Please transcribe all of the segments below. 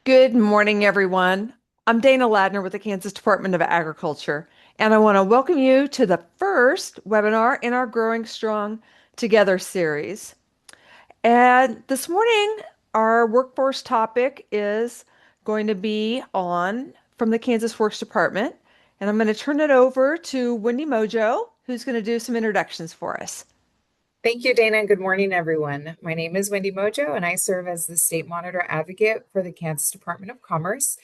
Good morning, everyone. I'm Dana Ladner with the Kansas Department of Agriculture, and I want to welcome you to the first webinar in our Growing Strong Together series. And this morning, our workforce topic is going to be on from the Kansas Works Department, and I'm going to turn it over to Wendy Mojo, who's going to do some introductions for us. Thank you, Dana, and good morning, everyone. My name is Wendy Mojo, and I serve as the State Monitor Advocate for the Kansas Department of Commerce.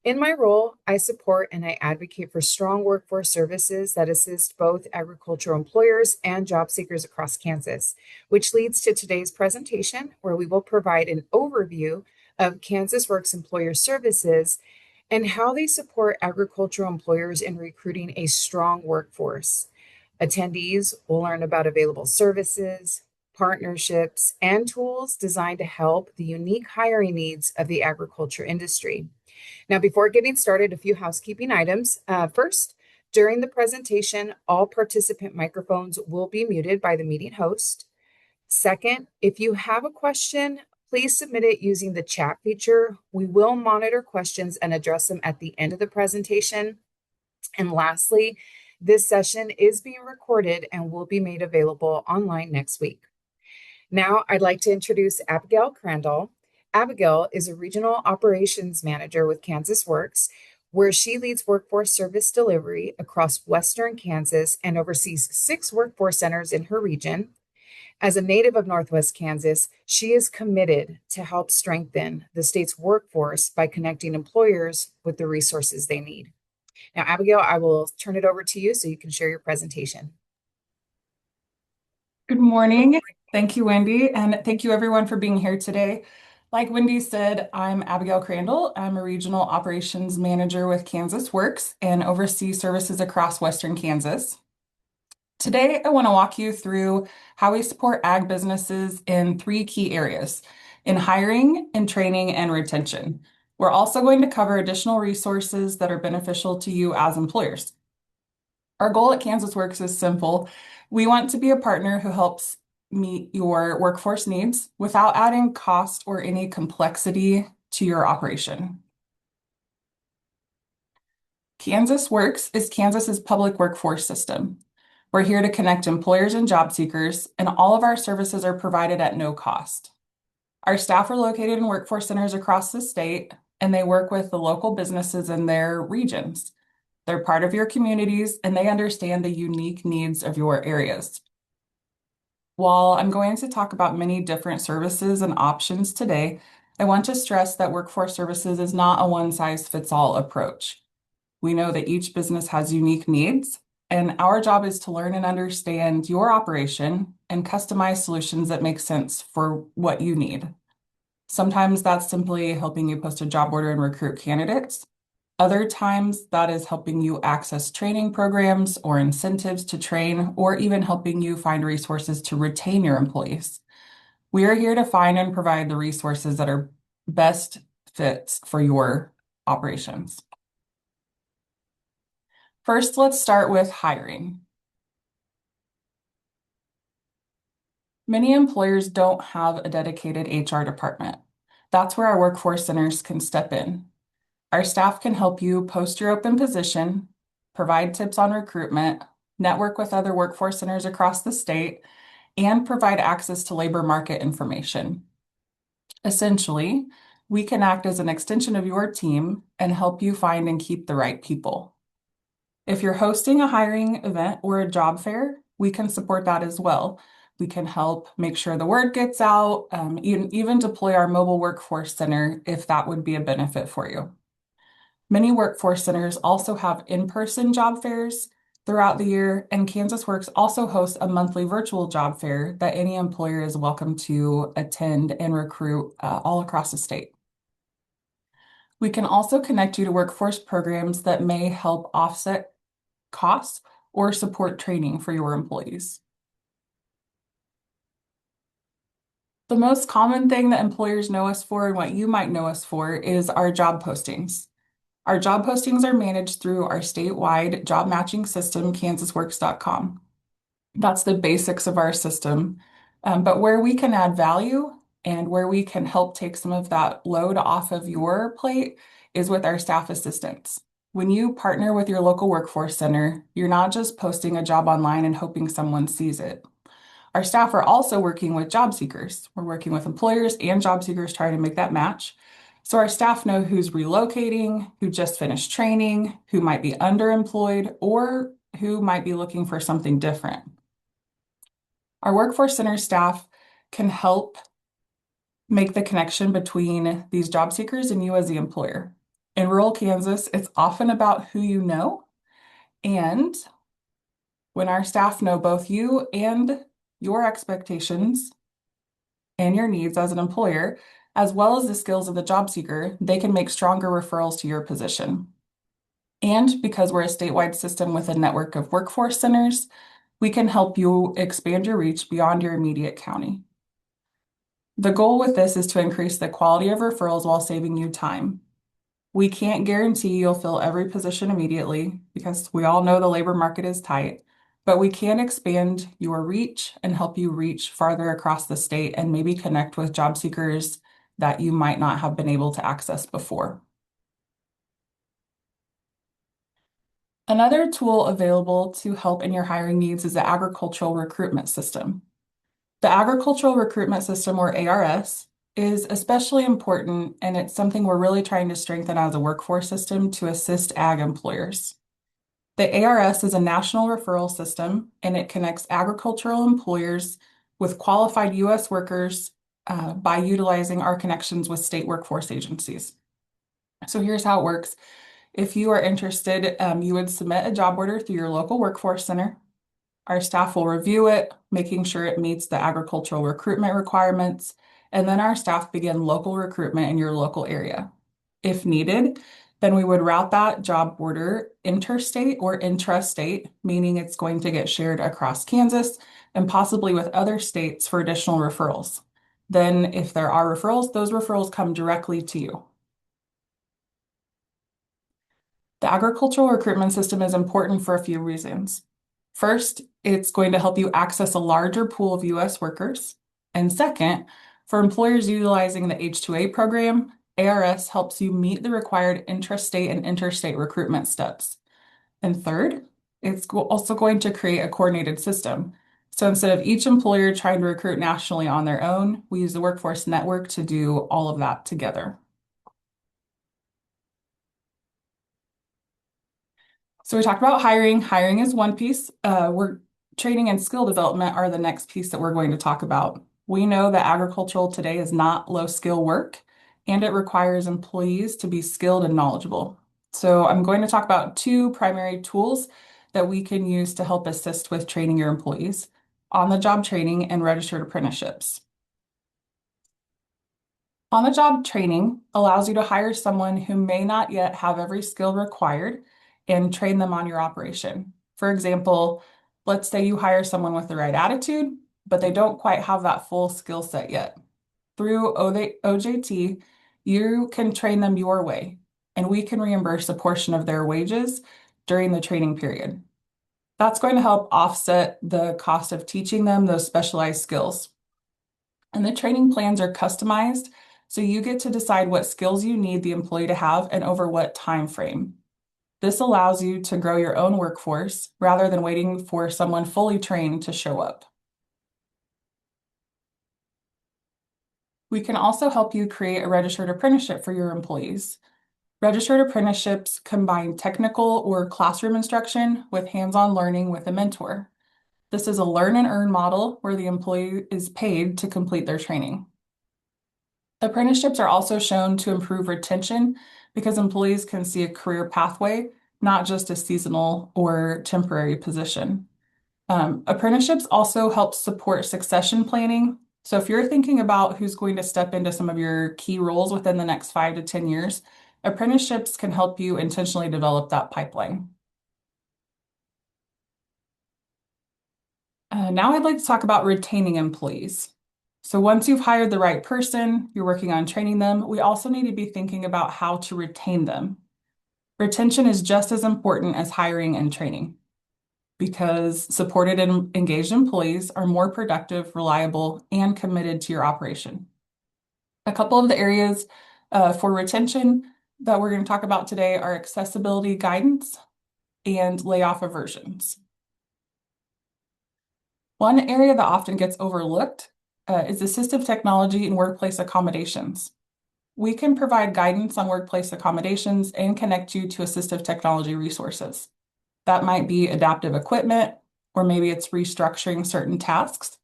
In my role, I support and I advocate for strong workforce services that assist both agricultural employers and job seekers across Kansas, which leads to today's presentation, where we will provide an overview of KANSASWORKS Employer Services and how they support agricultural employers in recruiting a strong workforce. Attendees will learn about available services, partnerships, and tools designed to help the unique hiring needs of the agriculture industry. Now, before getting started, a few housekeeping items. First, during the presentation, all participant microphones will be muted by the meeting host. Second, if you have a question, please submit it using the chat feature. We will monitor questions and address them at the end of the presentation. And lastly, this session is being recorded and will be made available online next week. Now, I'd like to introduce Abigail Crandall. Abigail is a regional operations manager with KANSASWORKS, where she leads workforce service delivery across Western Kansas and oversees 6 workforce centers in her region. As a native of Northwest Kansas, she is committed to help strengthen the state's workforce by connecting employers with the resources they need. Now, Abigail, I will turn it over to you so you can share your presentation. Good morning. Thank you, Wendy, and thank you everyone for being here today. Like Wendy said, I'm Abigail Crandall. I'm a regional operations manager with KANSASWORKS and oversee services across Western Kansas. Today, I want to walk you through how we support ag businesses in 3 key areas: in hiring, in training, and retention. We're also going to cover additional resources that are beneficial to you as employers. Our goal at KANSASWORKS is simple. We want to be a partner who helps meet your workforce needs without adding cost or any complexity to your operation. KANSASWORKS is Kansas's public workforce system. We're here to connect employers and job seekers, and all of our services are provided at no cost. Our staff are located in workforce centers across the state, and they work with the local businesses in their regions. They're part of your communities, and they understand the unique needs of your areas. While I'm going to talk about many different services and options today, I want to stress that workforce services is not a one-size-fits-all approach. We know that each business has unique needs, and our job is to learn and understand your operation and customize solutions that make sense for what you need. Sometimes that's simply helping you post a job order and recruit candidates. Other times that is helping you access training programs or incentives to train, or even helping you find resources to retain your employees. We are here to find and provide the resources that are best fits for your operations. First, let's start with hiring. Many employers don't have a dedicated HR department. That's where our workforce centers can step in. Our staff can help you post your open position, provide tips on recruitment, network with other workforce centers across the state, and provide access to labor market information. Essentially, we can act as an extension of your team and help you find and keep the right people. If you're hosting a hiring event or a job fair, we can support that as well. We can help make sure the word gets out, even deploy our mobile workforce center if that would be a benefit for you. Many workforce centers also have in-person job fairs throughout the year, and KANSASWORKS also hosts a monthly virtual job fair that any employer is welcome to attend and recruit all across the state. We can also connect you to workforce programs that may help offset costs or support training for your employees. The most common thing that employers know us for, and what you might know us for, is our job postings. Our job postings are managed through our statewide job matching system, kansasworks.com. That's the basics of our system. But where we can add value And where we can help take some of that load off of your plate is with our staff assistants. When you partner with your local workforce center, you're not just posting a job online and hoping someone sees it. Our staff are also working with job seekers. We're working with employers and job seekers trying to make that match. So our staff know who's relocating, who just finished training, who might be underemployed, or who might be looking for something different. Our workforce center staff can help make the connection between these job seekers and you as the employer. In rural Kansas, it's often about who you know. And when our staff know both you and your expectations and your needs as an employer, as well as the skills of the job seeker, they can make stronger referrals to your position. And because we're a statewide system with a network of workforce centers, we can help you expand your reach beyond your immediate county. The goal with this is to increase the quality of referrals while saving you time. We can't guarantee you'll fill every position immediately because we all know the labor market is tight, but we can expand your reach and help you reach farther across the state and maybe connect with job seekers that you might not have been able to access before. Another tool available to help in your hiring needs is the agricultural recruitment system. The agricultural recruitment system, or ARS, is especially important, and it's something we're really trying to strengthen as a workforce system to assist ag employers. The ARS is a national referral system, and it connects agricultural employers with qualified U.S. workers by utilizing our connections with state workforce agencies. So here's how it works. If you are interested, you would submit a job order through your local workforce center. Our staff will review it, making sure it meets the agricultural recruitment requirements, and then our staff begin local recruitment in your local area. If needed, then we would route that job order interstate or intrastate, meaning it's going to get shared across Kansas and possibly with other states for additional referrals. Then if there are referrals, those referrals come directly to you. The agricultural recruitment system is important for a few reasons. First, it's going to help you access a larger pool of U.S. workers. And second, for employers utilizing the H-2A program, ARS helps you meet the required intrastate and interstate recruitment steps. And third, it's also going to create a coordinated system. So instead of each employer trying to recruit nationally on their own, we use the workforce network to do all of that together. So we talked about hiring. Hiring is one piece. Training and skill development are the next piece that we're going to talk about. We know that agricultural today is not low skill work, and it requires employees to be skilled and knowledgeable. So I'm going to talk about two primary tools that we can use to help assist with training your employees: on-the-job training and registered apprenticeships. On-the-job training allows you to hire someone who may not yet have every skill required and train them on your operation. For example, let's say you hire someone with the right attitude, but they don't quite have that full skill set yet. Through OJT, you can train them your way, and we can reimburse a portion of their wages during the training period. That's going to help offset the cost of teaching them those specialized skills. And the training plans are customized, so you get to decide what skills you need the employee to have and over what time frame. This allows you to grow your own workforce rather than waiting for someone fully trained to show up. We can also help you create a registered apprenticeship for your employees. Registered apprenticeships combine technical or classroom instruction with hands-on learning with a mentor. This is a learn and earn model where the employee is paid to complete their training. Apprenticeships are also shown to improve retention because employees can see a career pathway, not just a seasonal or temporary position. Apprenticeships also help support succession planning. So if you're thinking about who's going to step into some of your key roles within the next 5 to 10 years, apprenticeships can help you intentionally develop that pipeline. Now I'd like to talk about retaining employees. So once you've hired the right person, you're working on training them, we also need to be thinking about how to retain them. Retention is just as important as hiring and training because supported and engaged employees are more productive, reliable, and committed to your operation. A couple of the areas for retention that we're going to talk about today are accessibility guidance and layoff aversions. One area that often gets overlooked is assistive technology and workplace accommodations. We can provide guidance on workplace accommodations and connect you to assistive technology resources. That might be adaptive equipment, or maybe it's restructuring certain tasks,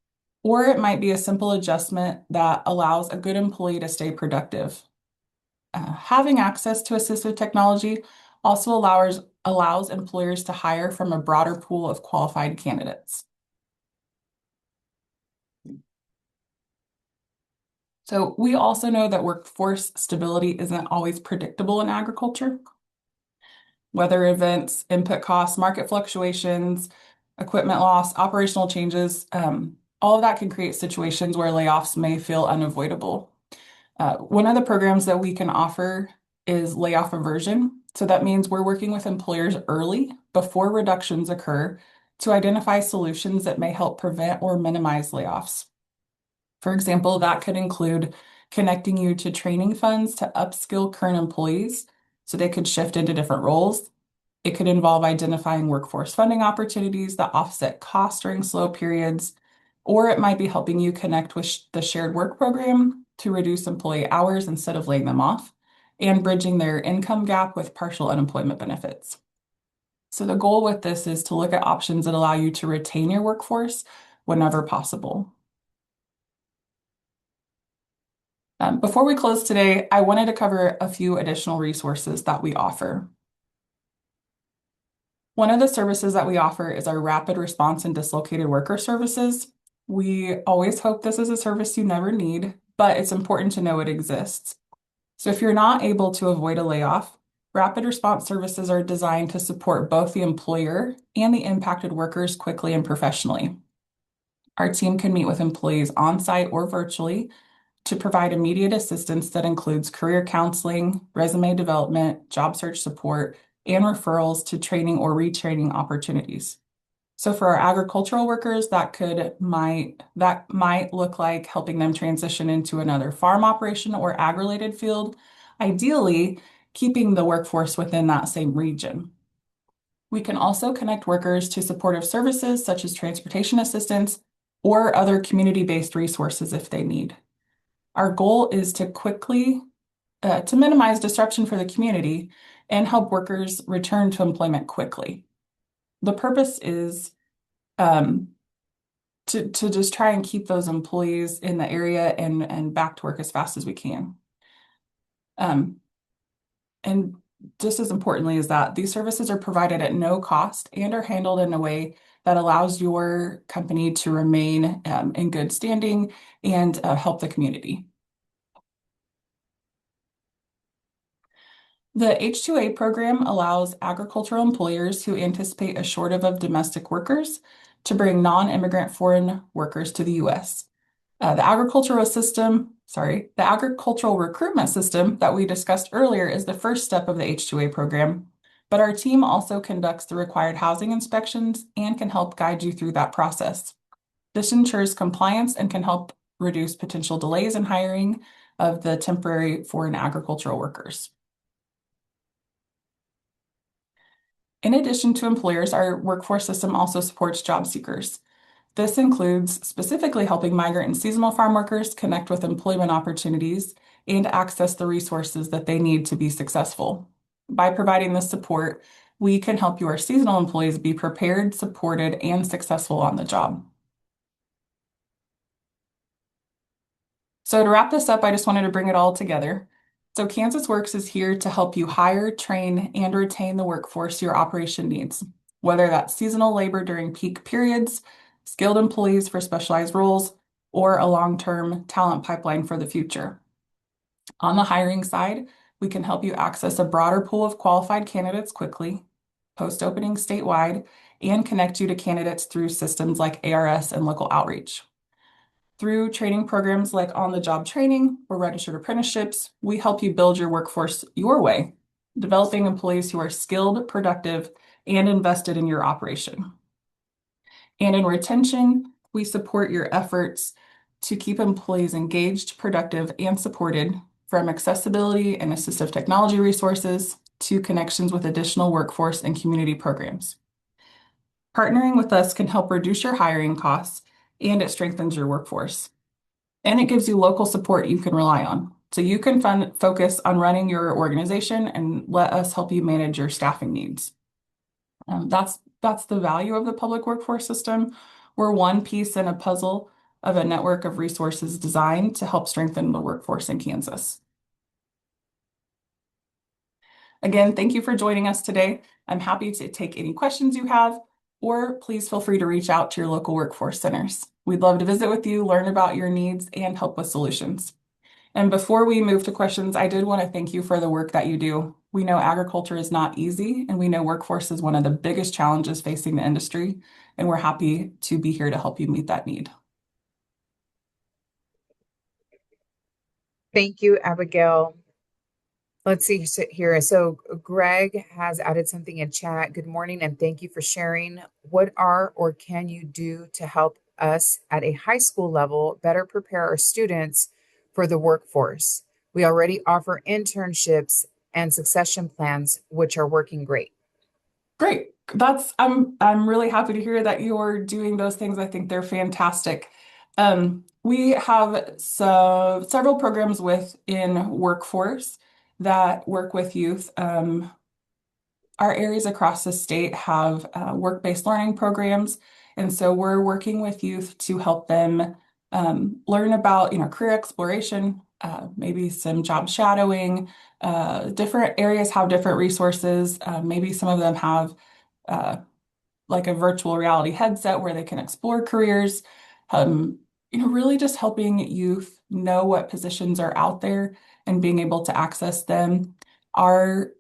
or it might be a simple adjustment that allows a good employee to stay productive. Having access to assistive technology also allows employers to hire from a broader pool of qualified candidates. So we also know that workforce stability isn't always predictable in agriculture. Weather events, input costs, market fluctuations, equipment loss, operational changes, all of that can create situations where layoffs may feel unavoidable. One of the programs that we can offer is layoff aversion. So that means we're working with employers early before reductions occur to identify solutions that may help prevent or minimize layoffs. For example, that could include connecting you to training funds to upskill current employees so they could shift into different roles. It could involve identifying workforce funding opportunities that offset costs during slow periods, or it might be helping you connect with the shared work program to reduce employee hours instead of laying them off, and bridging their income gap with partial unemployment benefits. So the goal with this is to look at options that allow you to retain your workforce whenever possible. Before we close today, I wanted to cover a few additional resources that we offer. One of the services that we offer is our rapid response and dislocated worker services. We always hope this is a service you never need, but it's important to know it exists. So if you're not able to avoid a layoff, rapid response services are designed to support both the employer and the impacted workers quickly and professionally. Our team can meet with employees on-site or virtually to provide immediate assistance that includes career counseling, resume development, job search support, and referrals to training or retraining opportunities. So for our agricultural workers, that might look like helping them transition into another farm operation or ag-related field, ideally keeping the workforce within that same region. We can also connect workers to supportive services such as transportation assistance or other community-based resources if they need. Our goal is to minimize disruption for the community and help workers return to employment quickly. The purpose is to just try and keep those employees in the area and back to work as fast as we can. And just as importantly is that these services are provided at no cost and are handled in a way that allows your company to remain in good standing and help the community. The H-2A program allows agricultural employers who anticipate a shortage of domestic workers to bring non-immigrant foreign workers to the U.S. The agricultural recruitment system that we discussed earlier is the first step of the H-2A program, but our team also conducts the required housing inspections and can help guide you through that process. This ensures compliance and can help reduce potential delays in hiring of the temporary foreign agricultural workers. In addition to employers, our workforce system also supports job seekers. This includes specifically helping migrant and seasonal farm workers connect with employment opportunities and access the resources that they need to be successful. By providing this support, we can help your seasonal employees be prepared, supported, and successful on the job. So to wrap this up, I just wanted to bring it all together. So KANSASWORKS is here to help you hire, train, and retain the workforce your operation needs, whether that's seasonal labor during peak periods, skilled employees for specialized roles, or a long-term talent pipeline for the future. On the hiring side, we can help you access a broader pool of qualified candidates quickly, post openings statewide, and connect you to candidates through systems like ARS and local outreach. Through training programs like on-the-job training or registered apprenticeships, we help you build your workforce your way, developing employees who are skilled, productive, and invested in your operation. And in retention, we support your efforts to keep employees engaged, productive, and supported, from accessibility and assistive technology resources to connections with additional workforce and community programs. Partnering with us can help reduce your hiring costs, and it strengthens your workforce. And it gives you local support you can rely on. So you can focus on running your organization and let us help you manage your staffing needs. That's the value of the public workforce system. We're one piece in a puzzle of a network of resources designed to help strengthen the workforce in Kansas. Again, thank you for joining us today. I'm happy to take any questions you have, or please feel free to reach out to your local workforce centers. We'd love to visit with you, learn about your needs, and help with solutions. And before we move to questions, I did want to thank you for the work that you do. We know agriculture is not easy, and we know workforce is one of the biggest challenges facing the industry, and we're happy to be here to help you meet that need. Thank you, Abigail. Let's see here. So Greg has added something in chat. Good morning and thank you for sharing. What are or can you do to help us at a high school level better prepare our students for the workforce? We already offer internships and succession plans, which are working great. Great. I'm really happy to hear that you're doing those things. I think they're fantastic. We have several programs within workforce that work with youth. Our areas across the state have work-based learning programs, and so we're working with youth to help them learn about, career exploration, maybe some job shadowing. Different areas have different resources. Maybe some of them have uh, like a virtual reality headset where they can explore careers. Really just helping youth know what positions are out there and being able to access them. Our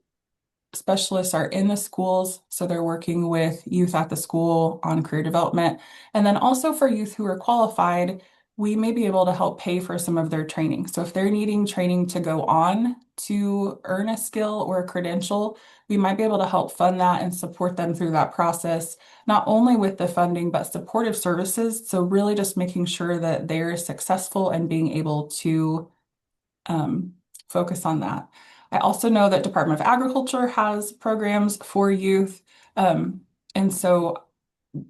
specialists are in the schools, so they're working with youth at the school on career development. And then also for youth who are qualified, we may be able to help pay for some of their training. So if they're needing training to go on to earn a skill or a credential, we might be able to help fund that and support them through that process, not only with the funding, but supportive services. So really just making sure that they're successful and being able to um, focus on that. I also know that Department of Agriculture has programs for youth. And so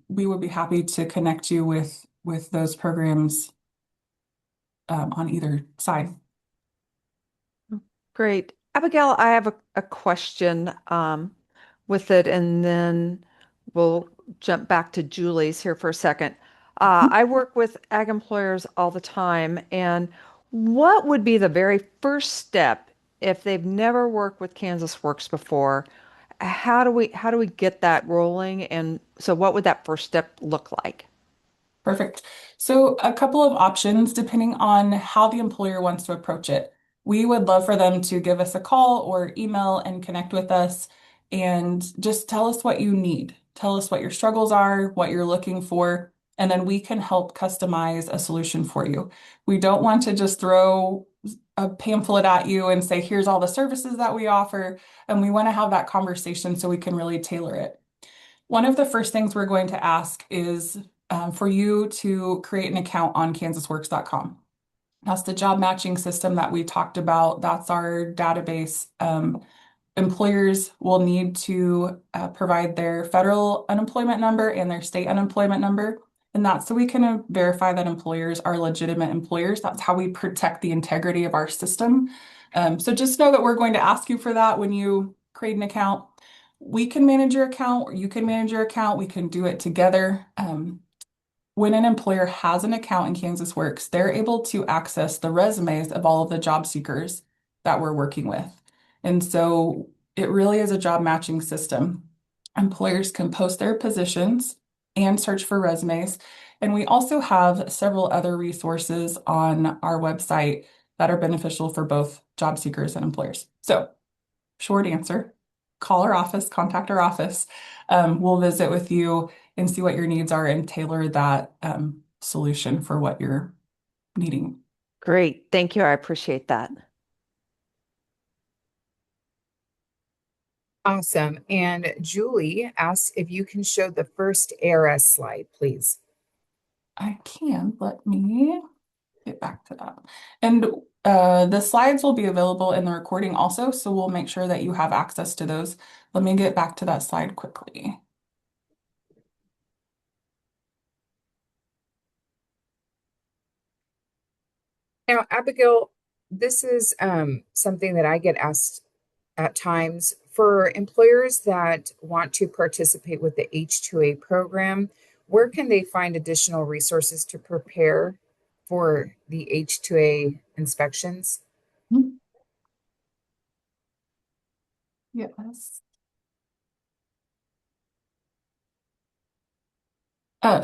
we would be happy to connect you with those programs on either side. Great. Abigail, I have a question with it, and then we'll jump back to Julie's here for a second. I work with ag employers all the time, and what would be the very first step if they've never worked with Kansas Works before? How do we get that rolling? And so what would that first step look like? Perfect. So a couple of options depending on how the employer wants to approach it. We would love for them to give us a call or email and connect with us and just tell us what you need. Tell us what your struggles are, what you're looking for, and then we can help customize a solution for you. We don't want to just throw a pamphlet at you and say, here's all the services that we offer. And we want to have that conversation so we can really tailor it. One of the first things we're going to ask is for you to create an account on kansasworks.com. That's the job matching system that we talked about. That's our database. Employers will need to provide their federal unemployment number and their state unemployment number. And that's so we can verify that employers are legitimate employers. That's how we protect the integrity of our system. So just know that we're going to ask you for that when you create an account. We can manage your account or you can manage your account. We can do it together. When an employer has an account in Kansas Works, they're able to access the resumes of all of the job seekers that we're working with. And so it really is a job matching system. Employers can post their positions and search for resumes. And we also have several other resources on our website that are beneficial for both job seekers and employers. So, short answer, call our office, contact our office. We'll visit with you and see what your needs are and tailor that solution for what you're needing. Great. Thank you. I appreciate that. Awesome. And Julie asks if you can show the first ARS slide, please. I can, let me. get back to that. And the slides will be available in the recording also, so we'll make sure that you have access to those. Let me get back to that slide quickly. Now, Abigail, this is something that I get asked at times for employers that want to participate with the H-2A program. Where can they find additional resources to prepare for the H-2A inspections? Mhm. Yes.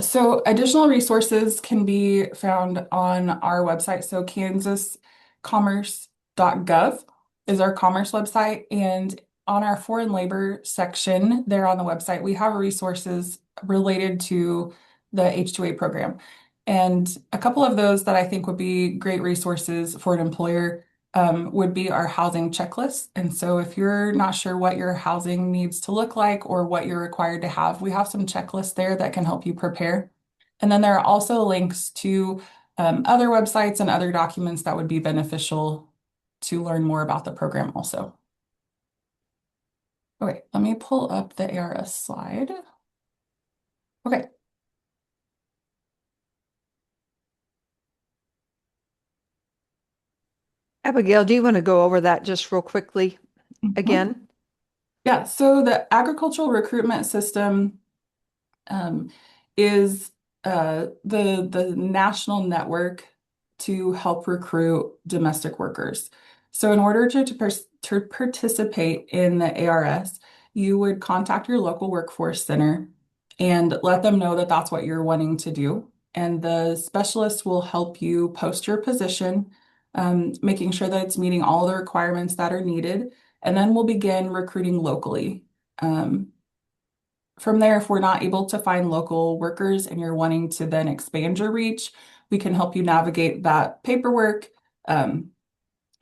So additional resources can be found on our website. So kansascommerce.gov is our commerce website. And on our foreign labor section there on the website, we have resources related to the H-2A program. And a couple of those that I think would be great resources for an employer would be our housing checklist. And so if you're not sure what your housing needs to look like or what you're required to have, we have some checklists there that can help you prepare. And then there are also links to other websites and other documents that would be beneficial to learn more about the program also. Okay, let me pull up the ARS slide. Okay. Abigail, do you want to go over that just real quickly Mhm. again? Yeah, so the agricultural recruitment system um, is the national network to help recruit domestic workers. So, in order to participate in the ARS, you would contact your local workforce center and let them know that that's what you're wanting to do. And the specialist will help you post your position, making sure that it's meeting all the requirements that are needed. And then we'll begin recruiting locally. Um, from there, if we're not able to find local workers and you're wanting to then expand your reach, we can help you navigate that paperwork, um,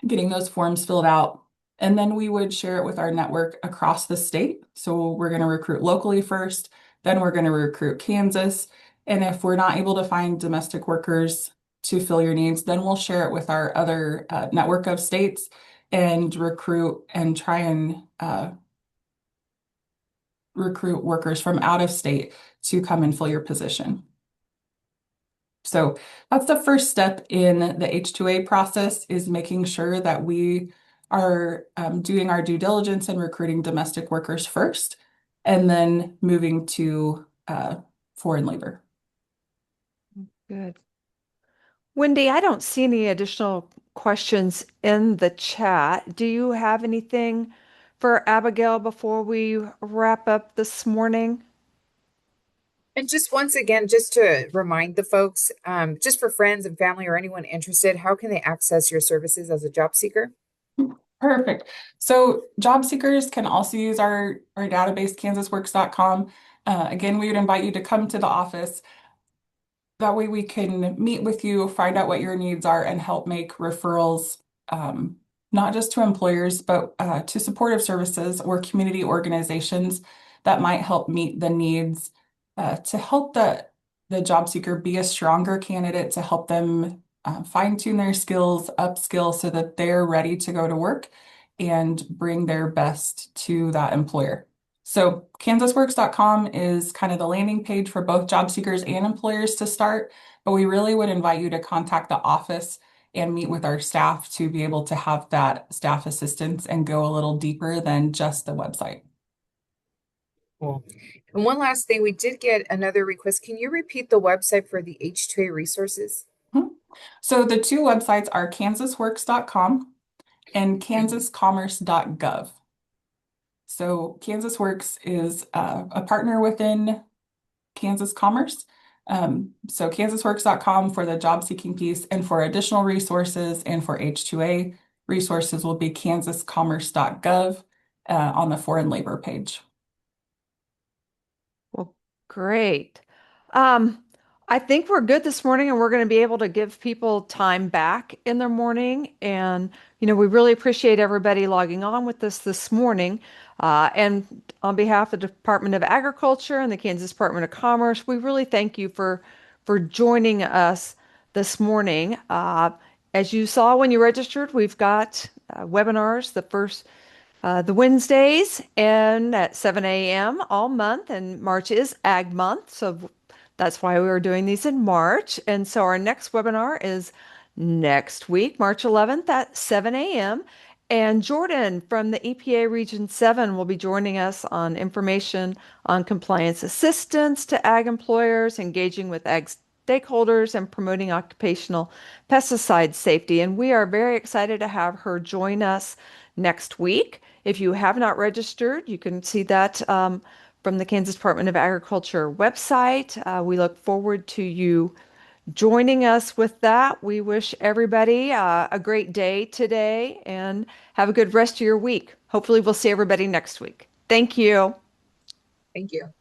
getting those forms filled out. And then we would share it with our network across the state. So we're going to recruit locally first, then we're going to recruit Kansas. And if we're not able to find domestic workers to fill your needs, then we'll share it with our other network of states and recruit and try and recruit workers from out of state to come and fill your position. So that's the first step in the H-2A process is making sure that we are doing our due diligence and recruiting domestic workers first, and then moving to foreign labor. Good. Wendy, I don't see any additional questions in the chat. Do you have anything for Abigail before we wrap up this morning? And just once again, just to remind the folks, just for friends and family or anyone interested, how can they access your services as a job seeker? Perfect. So job seekers can also use our database, kansasworks.com. Again, we would invite you to come to the office. That way we can meet with you, find out what your needs are, and help make referrals, not just to employers, but to supportive services or community organizations that might help meet the needs to help the job seeker be a stronger candidate, to help them fine-tune their skills, upskill so that they're ready to go to work and bring their best to that employer. So kansasworks.com is kind of the landing page for both job seekers and employers to start, but we really would invite you to contact the office and meet with our staff to be able to have that staff assistance and go a little deeper than just the website. Cool. And one last thing, we did get another request. Can you repeat the website for the H2A resources? Mhm. So the two websites are kansasworks.com and kansascommerce.gov. So Kansas Works is a partner within Kansas Commerce. So kansasworks.com for the job seeking piece, and for additional resources and for H-2A resources will be kansascommerce.gov on the foreign labor page. Well, great. Um, I think we're good this morning and we're going to be able to give people time back in their morning. And, we really appreciate everybody logging on with us this morning. And on behalf of the Department of Agriculture and the Kansas Department of Commerce, we really thank you for joining us this morning. As you saw when you registered, we've got webinars the Wednesdays and at 7 a.m. all month, and March is Ag Month, so that's why we are doing these in March. And so our next webinar is next week, March 11th at 7 a.m. And Jordan from the EPA Region 7 will be joining us on information on compliance assistance to ag employers, engaging with ag stakeholders, and promoting occupational pesticide safety. And we are very excited to have her join us next week. If you have not registered, you can see that from the Kansas Department of Agriculture website. We look forward to you joining us with that. We wish everybody a great day today and have a good rest of your week. Hopefully, we'll see everybody next week. Thank you. Thank you.